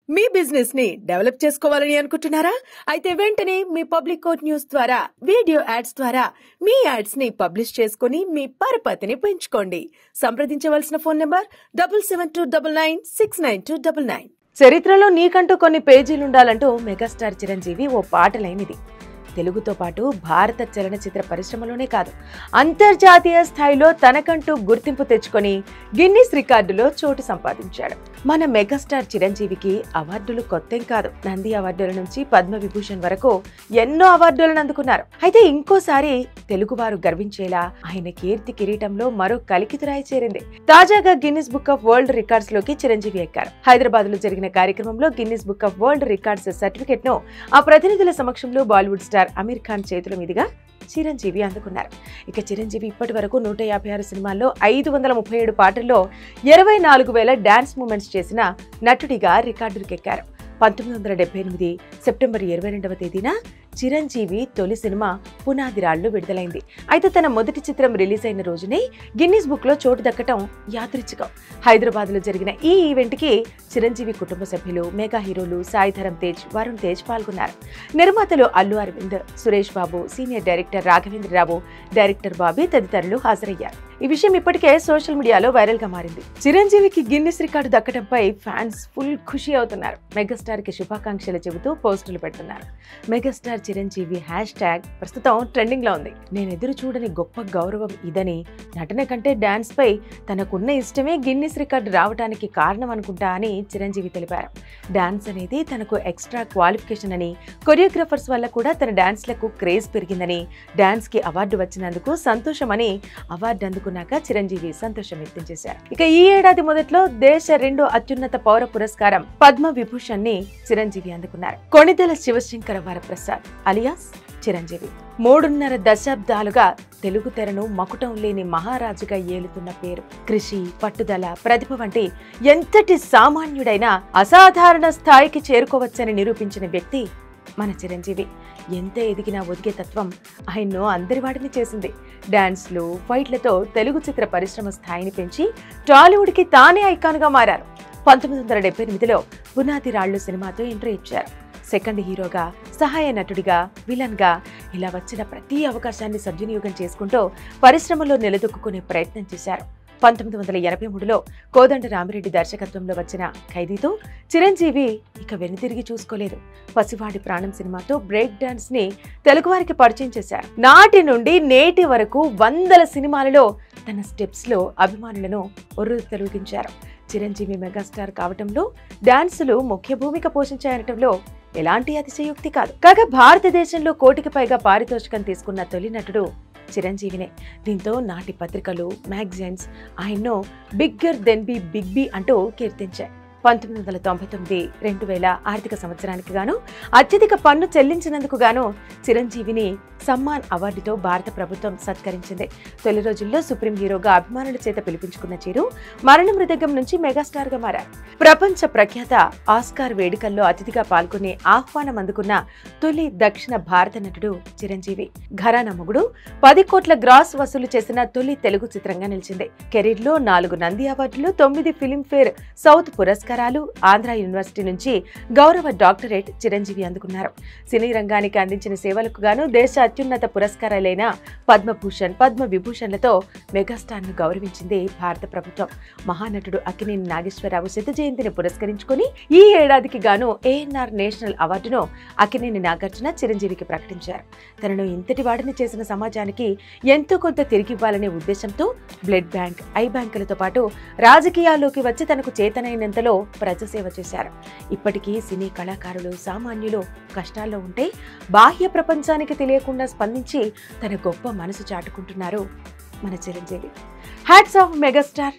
మీ business ని develop చేసుకోవాలని అనుకుంటున్నారా? అయితే వెంటనే మీ పబ్లిక్ కోట్ న్యూస్ ద్వారా వీడియో యాడ్స్ ద్వారా మీ యాడ్స్ ని పబ్లిష్ చేసుకుని మీ పరపతిని పెంచుకోండి. సంప్రదించవలసిన ఫోన్ నంబర్ 7729969299. చరిత్రలో నీకంటూ కొన్ని పేజీలుండాలంటూ మెగాస్టార్ చిరంజీవి ఓ పాట లైనిది. తెలుగుతో పాటు భారత చలనచిత్ర పరిశ్రమలోనే కాదు, అంతర్జాతీయ స్థాయిలో తనకంటూ గుర్తింపు తెచ్చుకొని గిన్నిస్ రికార్డులో చోటు సంపాదించాడు. మన మెగాస్టార్ చిరంజీవికి అవార్డులు కొత్తేం కాదు. నంది అవార్డుల నుంచి పద్మవిభూషణ్ వరకు ఎన్నో అవార్డులను అందుకున్నారు. అయితే ఇంకోసారి తెలుగువారు గర్వించేలా ఆయన కీర్తి కిరీటంలో మరో కలికితురాయి చేరింది. తాజాగా Guinness book of world records లోకి చిరంజీవి ఎక్కారు. హైదరాబాద్ లో జరిగిన కార్యక్రమంలో Guinness book of world records certificate ను ఆ ప్రతినిధుల సమక్షంలో బాలీవుడ్ స్టార్ అమీర్ ఖాన్ చేతుల మీదుగా చిరంజీవి అందుకున్నారు. ఇక చిరంజీవి ఇప్పటి వరకు 156 సినిమాల్లో 537 పాటల్లో 24,000 డాన్స్ మూమెంట్స్ చేసిన నటుడిగా రికార్డులకెక్కారు. 1978 సెప్టెంబర్ 22వ తేదీన చిరంజీవి తొలి సినిమా పునాది రాళ్లు విడుదలైంది. అయితే తన మొదటి చిత్రం రిలీజ్ అయిన రోజునే గిన్నిస్ బుక్ లో చోటు దక్కటం యాదృచ్ఛికం. హైదరాబాద్ లో జరిగిన ఈ ఈవెంట్ కి చిరంజీవి కుటుంబ సభ్యులు, మెగా హీరోలు సాయి ధరమ్ తేజ్, వరుణ్ తేజ్ పాల్గొన్నారు. నిర్మాతలు Allu Aravind, Suresh Babu, senior director Raghavendra Rao, director Bobby తదితరులు హాజరయ్యారు. ఈ విషయం ఇప్పటికే సోషల్ మీడియాలో వైరల్ గా మారింది. చిరంజీవికి గిన్నిస్ రికార్డు దక్కడంపై ఫ్యాన్స్ ఫుల్ ఖుషి అవుతున్నారు. మెగాస్టార్ కి శుభాకాంక్షలు చెబుతూ పోస్టులు పెడుతున్నారు. మెగాస్టార్ చిరంజీవి #, ప్రస్తుతం ట్రెండింగ్ లో ఉంది. నేను ఎదురు చూడని గొప్ప గౌరవం ఇదని, నటన కంటే డాన్స్ పై తనకున్న ఇష్టమే గిన్నిస్ రికార్డు రావడానికి కారణం అనుకుంటా అని చిరంజీవి తెలిపారు. డాన్స్ అనేది తనకు ఎక్స్ట్రా క్వాలిఫికేషన్ అని, కొరియోగ్రాఫర్స్ వల్ల కూడా తన డాన్స్ లకు క్రేజ్ పెరిగిందని, డాన్స్ కి అవార్డు వచ్చినందుకు సంతోషమని, అవార్డు అందుకున్నాక చిరంజీవి సంతోషం వ్యక్తం చేశారు. ఇక ఈ ఏడాది మొదట్లో దేశ 2వ అత్యున్నత పౌర పురస్కారం పద్మ విభూషణ్ ని చిరంజీవి అందుకున్నారు. కొణిదెల శివశంకర వరప్రసాద్ అలియాస్ చిరంజీవి 3.5 దశాబ్దాలుగా తెలుగు తెరను మకుటం లేని మహారాజుగా ఏలుతున్న పేరు. కృషి, పట్టుదల, ప్రతిభ వంటి ఎంతటి సామాన్యుడైనా అసాధారణ స్థాయికి చేరుకోవచ్చని నిరూపించిన వ్యక్తి మన చిరంజీవి. ఎంత ఎదిగినా ఒదిగే తత్వం ఆయన్ను అందరివాడిని చేసింది. డాన్స్లు, ఫైట్లతో తెలుగు చిత్ర పరిశ్రమ స్థాయిని పెంచి టాలీవుడ్కి తానే ఐకాన్గా మారారు. 1978లో పునాది రాళ్లు సినిమాతో ఎంట్రీ ఇచ్చారు. సెకండ్ హీరోగా, సహాయ నటుడిగా, విలన్ గా ఇలా వచ్చిన ప్రతి అవకాశాన్ని సద్వినియోగం చేసుకుంటూ పరిశ్రమలో నిలదొక్కునే ప్రయత్నం చేశారు. 1983లో కోదండ రామిరెడ్డి దర్శకత్వంలో వచ్చిన ఖైదీతో చిరంజీవి ఇక వెనుతిరిగి చూసుకోలేదు. పసివాడి ప్రాణం సినిమాతో బ్రేక్ డాన్స్ ని తెలుగువారికి పరిచయం చేశారు. నాటి నుండి నేటి వరకు వందల సినిమాలలో తన స్టెప్స్ లో అభిమానులను ఒర్రుతలూగించారు. చిరంజీవి మెగాస్టార్ కావటంలో డాన్సులు ముఖ్య భూమిక పోషించాయనటంలో ఎలాంటి అతిశయోక్తి కాదు. కాగా భారతదేశంలో 1 కోటికి పైగా పారితోషికం తీసుకున్న తొలి నటుడు చిరంజీవినే. దీంతో నాటి పత్రికలు, మ్యాగజైన్స్ ఆయన్ను బిగ్గర్ దెన్ బిగ్ బి అంటూ కీర్తించాయి. 1999-2000 ఆర్థిక సంవత్సరానికి గాను అత్యధిక పన్ను చెల్లించినందుకు గాను చిరంజీవిని సమ్మాన్ అవార్డుతో భారత ప్రభుత్వం సత్కరించింది. తొలి రోజుల్లో సుప్రీం హీరోగా అభిమానుల చేత పిలిపించుకున్న చిరు మరణ మృదంగం నుంచి మెగాస్టార్ గా మారారు. ప్రపంచ ప్రఖ్యాత ఆస్కార్ వేడుకల్లో అతిథిగా పాల్గొనే ఆహ్వానం అందుకున్న తొలి దక్షిణ భారత నటుడు చిరంజీవి. ఘరానా మొగుడు 10 కోట్ల గ్రాస్ వసూలు చేసిన తొలి తెలుగు చిత్రంగా నిలిచింది. కెరీర్ లో 4 నంది అవార్డులు, 9 ఫిల్మ్ఫేర్ సౌత్ పురస్కారాలు, ఆంధ్ర యూనివర్సిటీ నుంచి గౌరవ డాక్టరేట్ చిరంజీవి అందుకున్నారు. సినీ రంగానికి అందించిన సేవలకు గాను దేశ అత్యున్నత పురస్కారాలైన పద్మభూషణ్, పద్మ విభూషణ్లతో మెగాస్టార్ ను గౌరవించింది భారత ప్రభుత్వం. మహానటుడు అక్కినేని నాగేశ్వరరావు శత జయంతిని పురస్కరించుకుని ఈ ఏడాదికి గాను ANR నేషనల్ అవార్డును అక్కినేని నాగార్జున చిరంజీవికి ప్రకటించారు. తనను ఇంతటి వాడిని చేసిన సమాజానికి ఎంతో కొంత తిరిగివ్వాలనే ఉద్దేశంతో బ్లడ్ బ్యాంక్, ఐ బ్యాంకులతో పాటు రాజకీయాల్లోకి వచ్చి తనకు చేతనైనంతలో ప్రజాసేవ చేశారు. ఇప్పటికీ సినీ కళాకారులు, సామాన్యులు కష్టాల్లో ఉంటే బాహ్య ప్రపంచానికి తెలియకుండా స్పందించి తన గొప్ప మనసు చాటుకుంటున్నారు మన చిరంజీవి. Hats off megastar.